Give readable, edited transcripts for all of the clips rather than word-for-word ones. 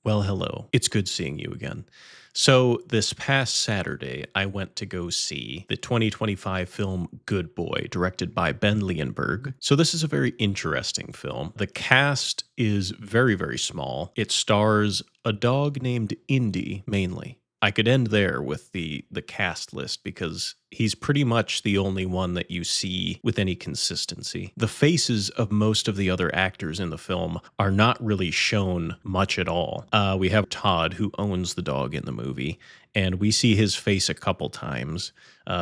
Well, hello. It's good seeing you again. So, this past Saturday, I went to go see the 2025 film Good Boy, directed by Ben Leonberg. So, this is a very interesting film. The cast is very, very small. It stars a dog named Indy mainly. I could end there with the cast list because he's pretty much the only one that you see with any consistency. The faces of most of the other actors in the film are not really shown much at all. We have Todd, who owns the dog in the movie, and we see his face a couple times.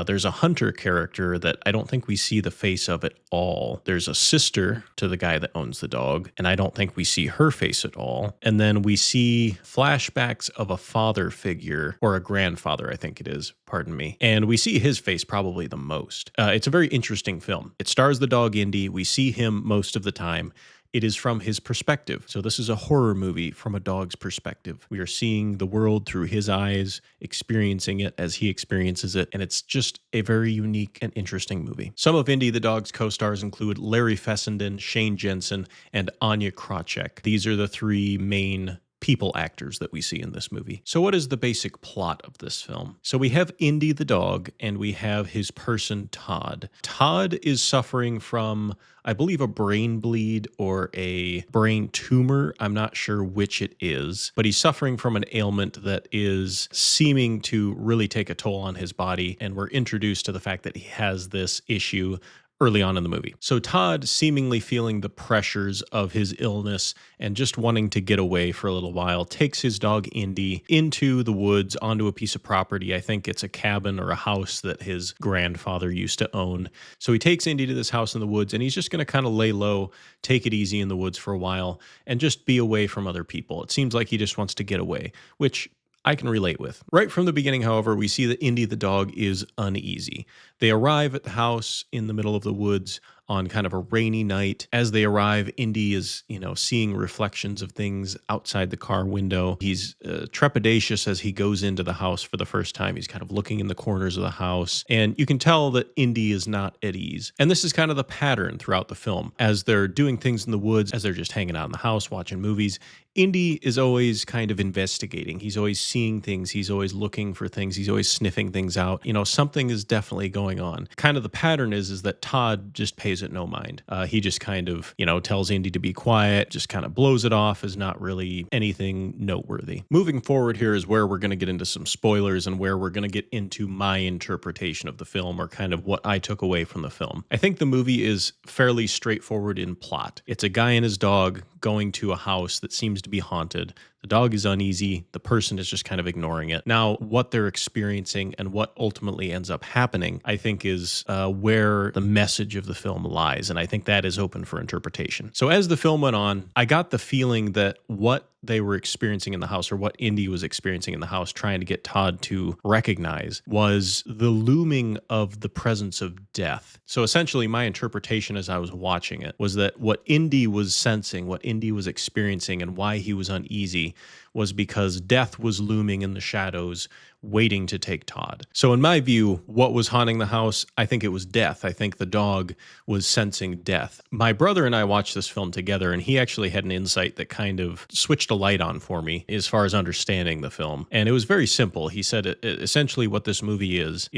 There's a hunter character that I don't think we see the face of at all. There's a sister to the guy that owns the dog, and I don't think we see her face at all. And then we see flashbacks of a father figure, or a grandfather, I think it is, pardon me. And we see his face probably the most. It's a very interesting film. It stars the dog Indy. We see him most of the time. It is from his perspective. So this is a horror movie from a dog's perspective. We are seeing the world through his eyes, experiencing it as he experiences it, and it's just a very unique and interesting movie. Some of Indy the dog's co-stars include Larry Fessenden, Shane Jensen, and Anya Krawczyk. These are the three main people actors that we see in this movie. So what is the basic plot of this film? So we have Indy the dog and we have his person Todd. Todd is suffering from, I believe, a brain bleed or a brain tumor. I'm not sure which it is, but he's suffering from an ailment that is seeming to really take a toll on his body, and we're introduced to the fact that he has this issue early on in the movie. So Todd, seemingly feeling the pressures of his illness and just wanting to get away for a little while, takes his dog Indy into the woods onto a piece of property. I think it's a cabin or a house that his grandfather used to own. So he takes Indy to this house in the woods, and he's just going to kind of lay low, take it easy in the woods for a while, and just be away from other people. It seems like he just wants to get away, which I can relate with. Right from the beginning, however, we see that Indy the dog is uneasy. They arrive at the house in the middle of the woods on kind of a rainy night. As they arrive, Indy is, seeing reflections of things outside the car window. He's trepidatious as he goes into the house for the first time. He's kind of looking in the corners of the house, and you can tell that Indy is not at ease. And this is kind of the pattern throughout the film. As they're doing things in the woods, as they're just hanging out in the house, watching movies, Indy is always kind of investigating. He's always seeing things. He's always looking for things. He's always sniffing things out. Something is definitely going on. Kind of the pattern is that Todd just pays it no mind. He just kind of, tells Indy to be quiet, just kind of blows it off as not really anything noteworthy. Moving forward here is where we're going to get into some spoilers and where we're going to get into my interpretation of the film, or kind of what I took away from the film. I think the movie is fairly straightforward in plot. It's a guy and his dog going to a house that seems to be haunted. The dog is uneasy. The person is just kind of ignoring it. Now, what they're experiencing and what ultimately ends up happening, I think, is where the message of the film lies. And I think that is open for interpretation. So as the film went on, I got the feeling that what they were experiencing in the house, or what Indy was experiencing in the house, trying to get Todd to recognize, was the looming of the presence of death. So essentially, my interpretation as I was watching it was that what Indy was sensing, what Indy was experiencing, and why he was uneasy was because death was looming in the shadows, waiting to take Todd. So in my view, what was haunting the house? I think it was death. I think the dog was sensing death. My brother and I watched this film together, and he actually had an insight that kind of switched a light on for me as far as understanding the film. And it was very simple. He said essentially what this movie is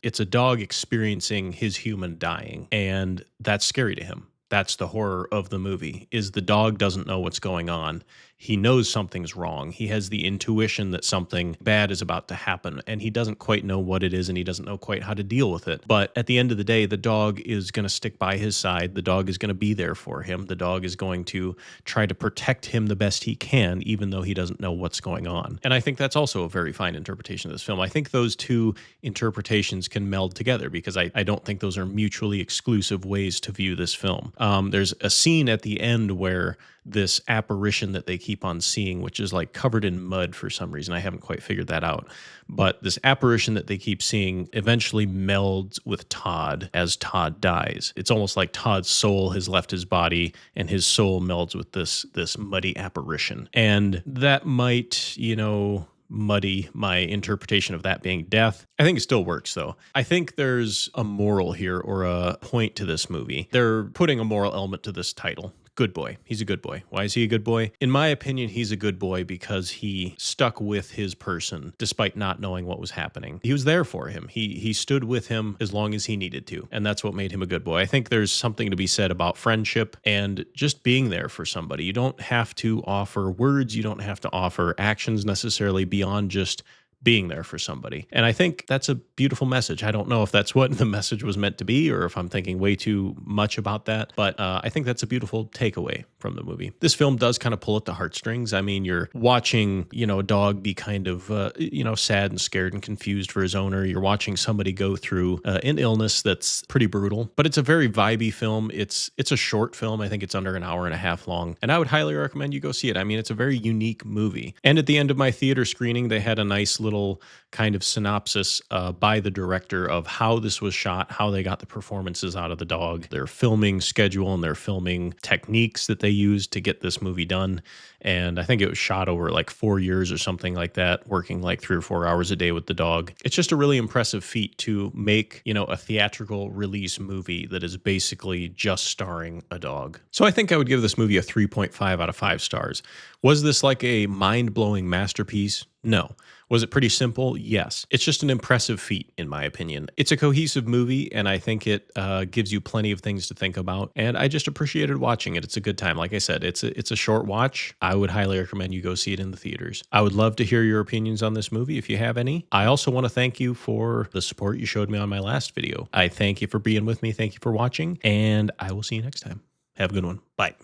it's a dog experiencing his human dying, and that's scary to him. That's the horror of the movie, is the dog doesn't know what's going on. He knows something's wrong. He has the intuition that something bad is about to happen, and he doesn't quite know what it is, and he doesn't know quite how to deal with it. But at the end of the day, the dog is going to stick by his side. The dog is going to be there for him. The dog is going to try to protect him the best he can, even though he doesn't know what's going on. And I think that's also a very fine interpretation of this film. I think those two interpretations can meld together, because I don't think those are mutually exclusive ways to view this film. There's a scene at the end where this apparition that they keep on seeing, which is like covered in mud for some reason. I haven't quite figured that out. But this apparition that they keep seeing eventually melds with Todd as Todd dies. It's almost like Todd's soul has left his body, and his soul melds with this muddy apparition. And that might, muddy my interpretation of that being death. I think it still works, though. I think there's a moral here, or a point to this movie. They're putting a moral element to this title, Good boy. He's a good boy. Why is he a good boy? In my opinion, he's a good boy because he stuck with his person despite not knowing what was happening. He was there for him. He stood with him as long as he needed to, and that's what made him a good boy. I think there's something to be said about friendship and just being there for somebody. You don't have to offer words, you don't have to offer actions necessarily beyond just being there for somebody. And I think that's a beautiful message. I don't know if that's what the message was meant to be or if I'm thinking way too much about that, but I think that's a beautiful takeaway from the movie. This film does kind of pull at the heartstrings. I mean, you're watching, a dog be kind of, sad and scared and confused for his owner. You're watching somebody go through an illness that's pretty brutal, but it's a very vibey film. It's a short film. I think it's under an hour and a half long, and I would highly recommend you go see it. I mean, it's a very unique movie. And at the end of my theater screening, they had a nice little kind of synopsis by the director of how this was shot, how they got the performances out of the dog, their filming schedule and their filming techniques that they used to get this movie done. And I think it was shot over like 4 years or something like that, working like 3 or 4 hours a day with the dog. It's just a really impressive feat to make, a theatrical release movie that is basically just starring a dog. So I think I would give this movie a 3.5 out of 5 stars. Was this like a mind-blowing masterpiece? No. Was it pretty simple? Yes. It's just an impressive feat, in my opinion. It's a cohesive movie, and I think it gives you plenty of things to think about, and I just appreciated watching it. It's a good time. Like I said, it's a short watch. I would highly recommend you go see it in the theaters. I would love to hear your opinions on this movie if you have any. I also want to thank you for the support you showed me on my last video. I thank you for being with me. Thank you for watching, and I will see you next time. Have a good one. Bye.